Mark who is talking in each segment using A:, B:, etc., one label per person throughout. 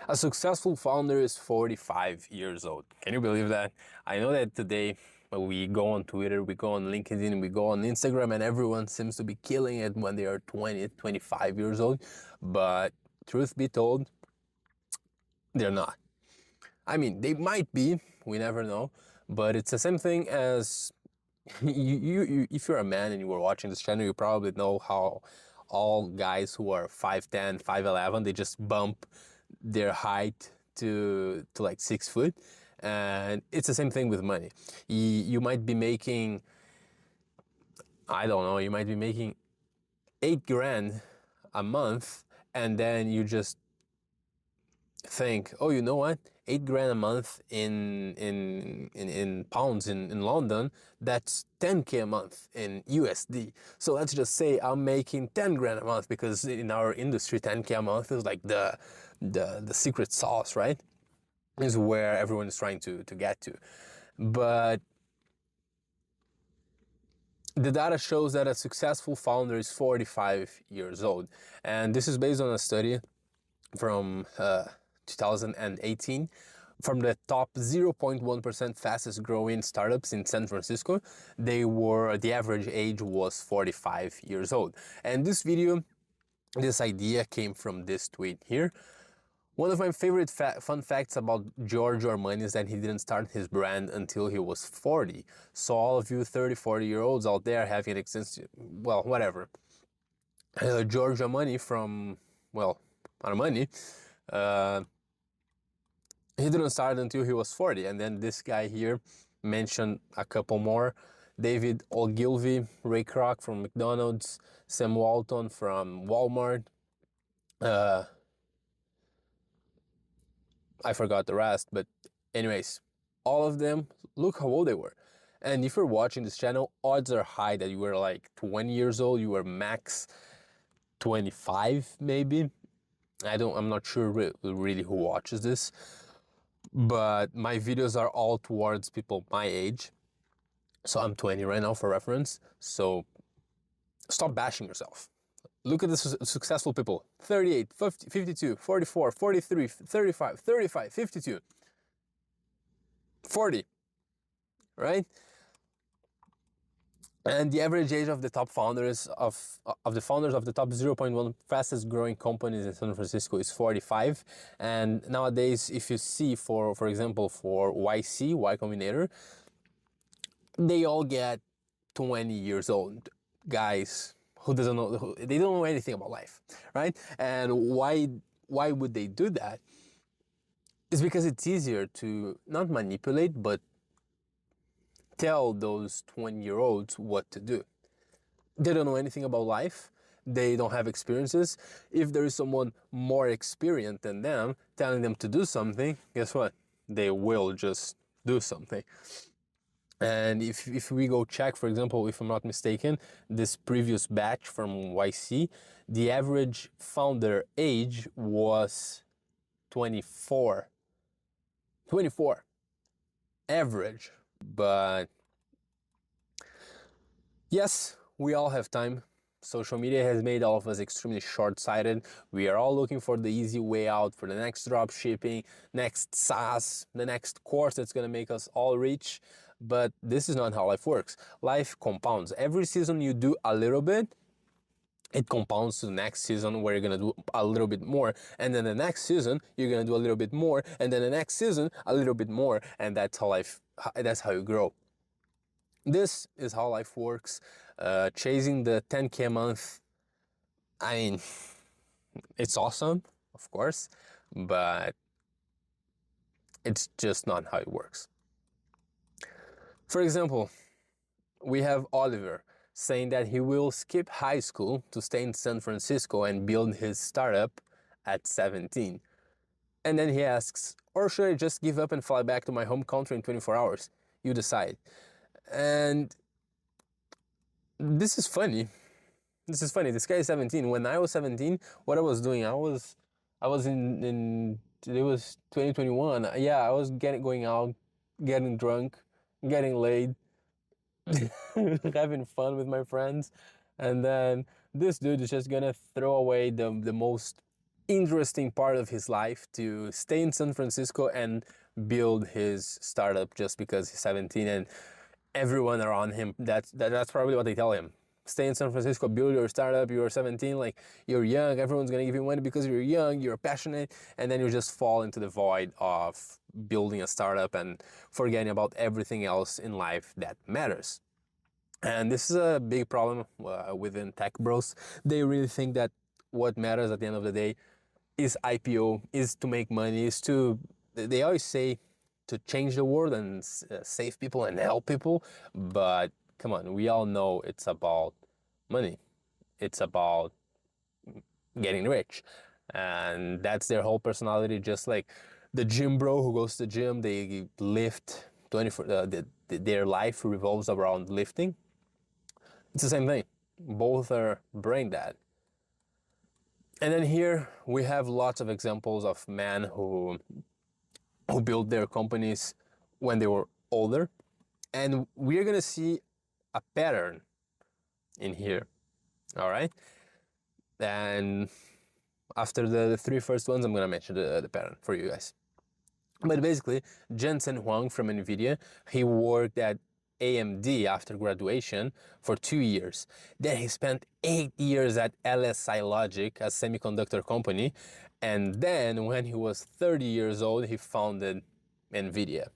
A: A successful founder is 45 years old. Can you believe that? I know that today we go on Twitter, we go on LinkedIn, we go on Instagram, and everyone seems to be killing it when they are 20, 25 years old. But truth be told, they're not. I mean, they might be, we never know, but it's the same thing as if you're a man and you were watching this channel, you probably know how all guys who are 5'10", 5'11", they just bump their height to like 6 foot. And it's the same thing with money. You might be making, I don't know, you might be making 8 grand a month, and then you just think, oh, you know what? 8 grand a month in pounds in London, that's 10K a month in USD. So let's just say I'm making 10 grand a month, because in our industry, 10K a month is like the secret sauce, right? Is where everyone is trying to get to. But the data shows that a successful founder is 45 years old. And this is based on a study from 2018. From the top 0.1% fastest growing startups in San Francisco, the average age was 45 years old. And this idea came from this tweet here. One of my favorite fun facts about George Armani is that he didn't start his brand until he was 40. So all of you 30, 40-year-olds out there having well, whatever. George Armani Armani, uh, he didn't start until he was 40. And then this guy here mentioned a couple more. David Ogilvy, Ray Kroc from McDonald's, Sam Walton from Walmart. I forgot the rest, but anyways, all of them, look how old they were. And if you're watching this channel, odds are high that you were like 20 years old, you were max 25 maybe. I'm not sure really who watches this, but my videos are all towards people my age. So I'm 20 right now for reference. So stop bashing yourself. Look at the successful people: 38, 50, 52, 44, 43, 35, 35, 52, 40, right? And the average age of the top founders of the founders of the top 0.1 fastest growing companies in San Francisco is 45. And nowadays, if you see for example for YC, Y Combinator, they all get 20 years old guys who they don't know anything about life, right? And why would they do that? It's because it's easier to not manipulate, but tell those 20-year-olds what to do. They don't know anything about life. They don't have experiences. If there is someone more experienced than them telling them to do something, guess what? They will just do something. And if we go check, for example, if I'm not mistaken, this previous batch from YC, the average founder age was 24. 24. Average. But yes, we all have time. Social media has made all of us extremely short-sighted. We are all looking for the easy way out, for the next drop shipping, next SaaS, the next course that's going to make us all rich. But this is not how life works. Life compounds. Every season you do a little bit, it compounds to the next season where you're going to do a little bit more. And then the next season, you're going to do a little bit more. And then the next season, a little bit more. And that's how you grow. This is how life works. Chasing the 10K a month, I mean, it's awesome, of course, but it's just not how it works. For example, we have Oliver saying that he will skip high school to stay in San Francisco and build his startup at 17. And then he asks, or should I just give up and fly back to my home country in 24 hours? You decide. And this is funny. This guy is 17. When I was 17, what I was doing, I was in it was 2021. Yeah, I was going out, getting drunk, getting laid, having fun with my friends. And then this dude is just gonna throw away the most interesting part of his life to stay in San Francisco and build his startup just because he's 17 and everyone around him, that's probably what they tell him. Stay in San Francisco, build your startup, you're 17, like you're young, everyone's gonna give you money because you're young, you're passionate, and then you just fall into the void of building a startup and forgetting about everything else in life that matters. And this is a big problem within tech bros. They really think that what matters at the end of the day is IPO, is to make money, is to, they always say to change the world and save people and help people. But come on, we all know it's about money. It's about getting rich. And that's their whole personality, just like the gym bro who goes to the gym, they lift 24, their life revolves around lifting. It's the same thing. Both are brain dead. And then here we have lots of examples of men who built their companies when they were older. And we're gonna see a pattern in here, all right? And after the three first ones, I'm gonna mention the pattern for you guys. But basically, Jensen Huang from NVIDIA, he worked at AMD after graduation for 2 years. Then he spent 8 years at LSI Logic, a semiconductor company. And then when he was 30 years old, he founded NVIDIA.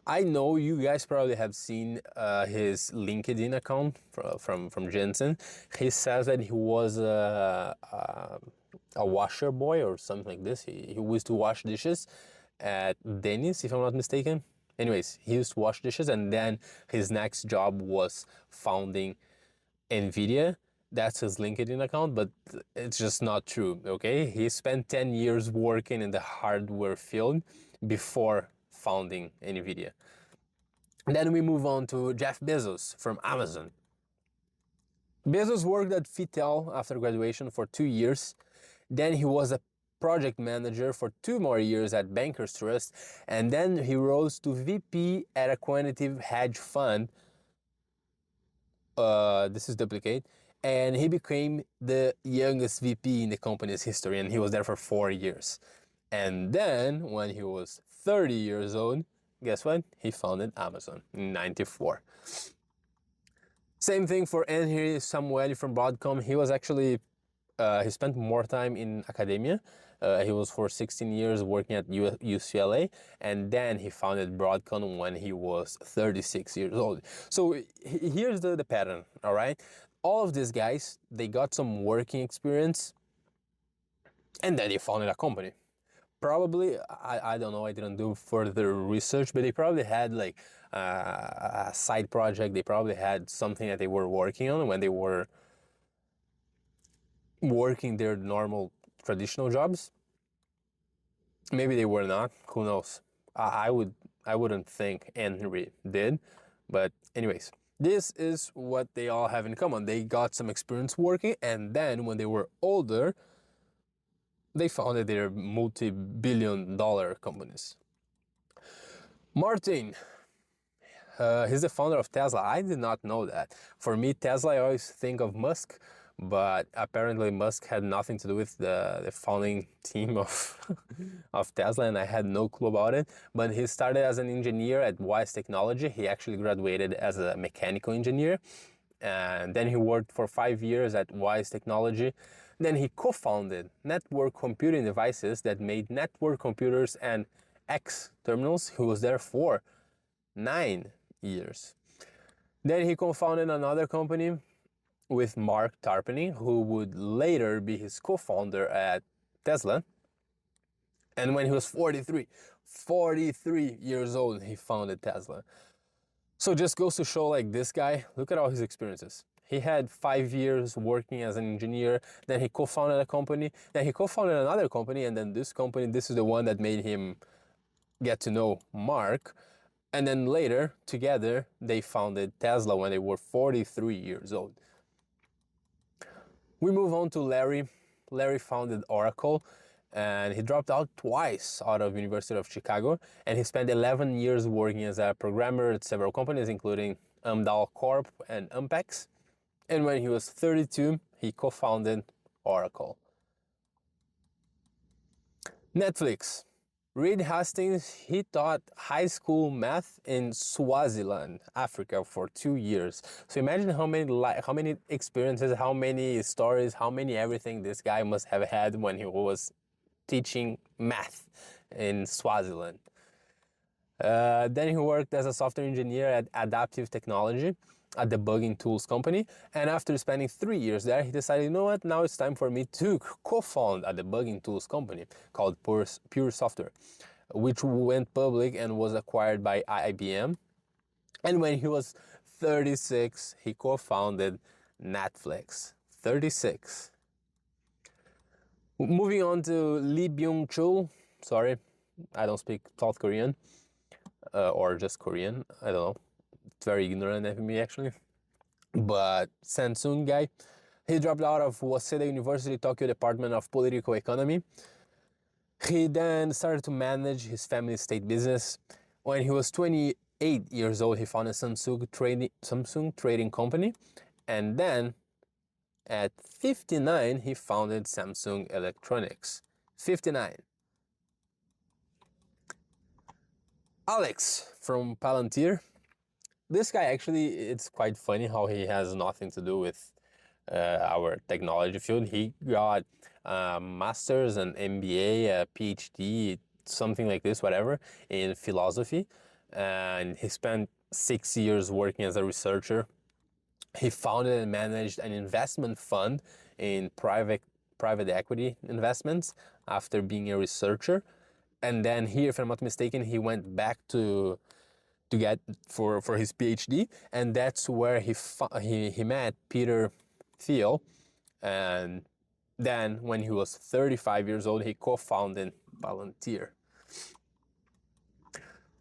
A: I know you guys probably have seen his LinkedIn account from Jensen. He says that he was a washer boy or something like this. He used to wash dishes at Denny's, if I'm not mistaken. Anyways, he used to wash dishes, and then his next job was founding NVIDIA. That's his LinkedIn account, but it's just not true, okay? He spent 10 years working in the hardware field before founding NVIDIA. Then we move on to Jeff Bezos from Amazon. Bezos worked at Fittel after graduation for 2 years. Then he was a project manager for 2 more years at Bankers Trust, and then he rose to VP at a quantitative hedge fund. This is duplicate. And he became the youngest VP in the company's history, and he was there for 4 years. And then, when he was 30 years old, guess what? He founded Amazon in '94. Same thing for Henry Samuel from Broadcom. He was actually, he spent more time in academia. He was for 16 years working at UCLA, and then he founded Broadcom when he was 36 years old. So here's the pattern, all right? All of these guys, they got some working experience, and then they founded a company. Probably, I don't know, I didn't do further research, but they probably had like a side project. They probably had something that they were working on when they were working their normal traditional jobs. Maybe they were not, who knows? I wouldn't think Henry did, but anyways, this is what they all have in common. They got some experience working, and then when they were older, they founded their multi-billion-dollar companies. Martin, he's the founder of Tesla. I did not know that. For me, Tesla, I always think of Musk, but apparently Musk had nothing to do with the founding team of, of Tesla, and I had no clue about it. But he started as an engineer at Wise Technology. He actually graduated as a mechanical engineer, and then he worked for 5 years at Wise Technology. Then he co-founded network computing devices that made network computers and X terminals. He was there for 9 years. Then he co-founded another company with Mark Tarpenning, who would later be his co-founder at Tesla. And when he was 43 years old, he founded Tesla. So just goes to show, like, this guy, look at all his experiences. He had 5 years working as an engineer, then he co-founded a company, then he co-founded another company, and then this company, this is the one that made him get to know Mark. And then later, together, they founded Tesla when they were 43 years old. We move on to Larry. Larry founded Oracle, and he dropped out twice out of University of Chicago, and he spent 11 years working as a programmer at several companies, including Amdahl Corp and Ampex. And when he was 32, he co-founded Oracle. Netflix. Reed Hastings, he taught high school math in Swaziland, Africa for 2 years. So imagine how many experiences, how many stories, how many everything this guy must have had when he was teaching math in Swaziland. Then he worked as a software engineer at Adaptive Technology, a debugging tools company. And after spending 3 years there, he decided, you know what, now it's time for me to co-found a debugging tools company called Pure Software, which went public and was acquired by IBM. And when he was 36, he co-founded Netflix. 36. Moving on to Lee Byung-chul. Sorry, I don't speak South Korean. Or just Korean, I don't know. It's very ignorant of me, actually. But Samsung guy, he dropped out of Waseda University, Tokyo Department of Political Economy. He then started to manage his family estate business. When he was 28 years old, he founded Samsung Trading Company. And then at 59, he founded Samsung Electronics. 59. Alex from Palantir. This guy actually, it's quite funny how he has nothing to do with our technology field. He got a master's, an MBA, a PhD, something like this, whatever, in philosophy. And he spent 6 years working as a researcher. He founded and managed an investment fund in private equity investments after being a researcher. And then here, if I'm not mistaken, he went back to get for his PhD, and that's where he met Peter Thiel. And then when he was 35 years old, he co-founded Palantir.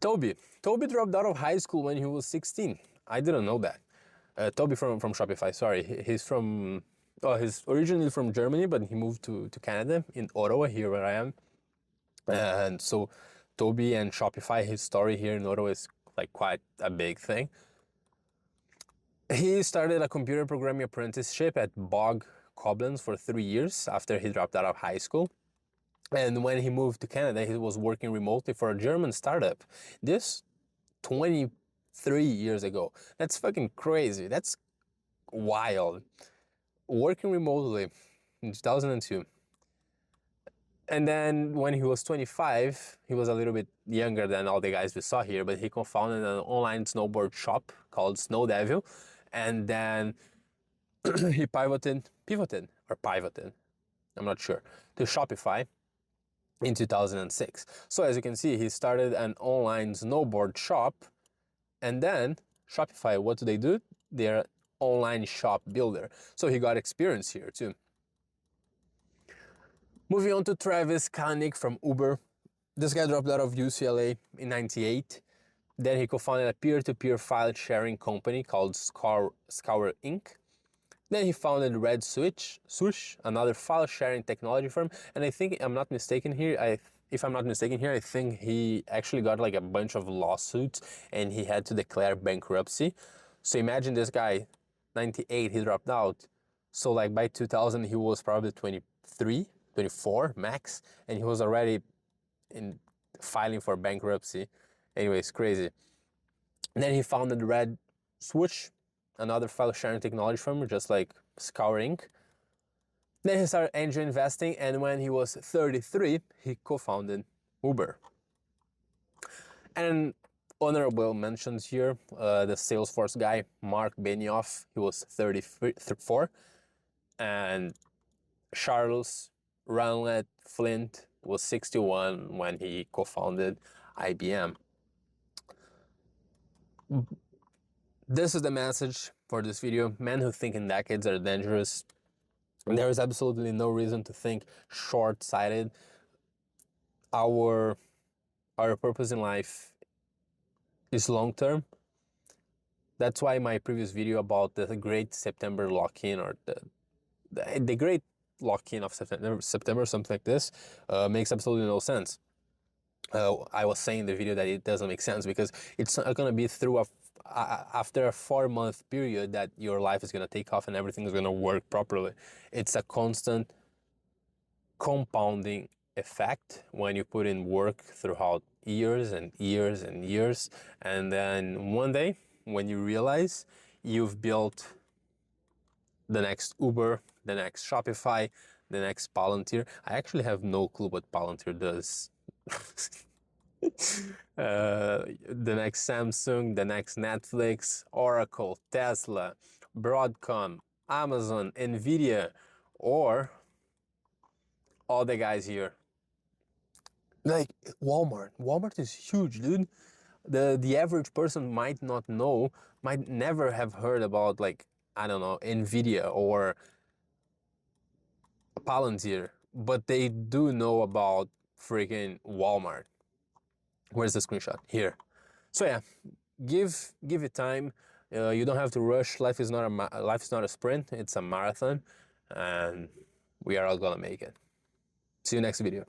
A: Toby dropped out of high school when he was 16. I didn't know that. Toby from Shopify, sorry. He's originally from Germany, but he moved to Canada, in Ottawa, here where I am. And so Toby and Shopify, his story here in Ottawa is like quite a big thing. He started a computer programming apprenticeship at Bog Koblenz for 3 years after he dropped out of high school. And when he moved to Canada, he was working remotely for a German startup. This 23 years ago. That's fucking crazy. That's wild. Working remotely in 2002. And then when he was 25, he was a little bit younger than all the guys we saw here, but he co-founded an online snowboard shop called Snow Devil. And then he pivoted, I'm not sure, to Shopify in 2006. So as you can see, he started an online snowboard shop, and then Shopify, what do? They're an online shop builder. So he got experience here too. Moving on to Travis Kalanick from Uber. This guy dropped out of UCLA in '98. Then he co-founded a peer-to-peer file sharing company called Scour Inc. Then he founded Red Swoosh, another file sharing technology firm. And I think, if I'm not mistaken here, I think he actually got like a bunch of lawsuits and he had to declare bankruptcy. So imagine this guy, 98, he dropped out. So like by 2000, he was probably 23, 24 max, and he was already in filing for bankruptcy. Anyways, crazy. And then he founded Red Swoosh, another file sharing technology firm, just like Scour Inc. Then he started angel investing, and when he was 33, he co-founded Uber. And honorable mentions here, the Salesforce guy, Mark Benioff, he was 34, and Charles Ranlett Flint was 61 when he co-founded IBM. This is the message for this video. Men who think in decades are dangerous. There is absolutely no reason to think short-sighted. Our purpose in life is long-term. That's why my previous video about the great September lock-in, or the great lock-in of September, something like this, makes absolutely no sense. I was saying in the video that it doesn't make sense because it's not going to be through after a 4-month period that your life is going to take off and everything is going to work properly. It's a constant compounding effect when you put in work throughout years and years and years, and then one day when you realize you've built the next Uber, the next Shopify, the next Palantir. I actually have no clue what Palantir does. The next Samsung, the next Netflix, Oracle, Tesla, Broadcom, Amazon, Nvidia, or all the guys here. Like Walmart. Walmart is huge, dude. The average person might not know, might never have heard about, like, I don't know, Nvidia or Palantir, but they do know about freaking Walmart. Where's the screenshot? Here. So yeah, give it time. You don't have to rush. Life is not a sprint. It's a marathon, and we are all gonna make it. See you next video.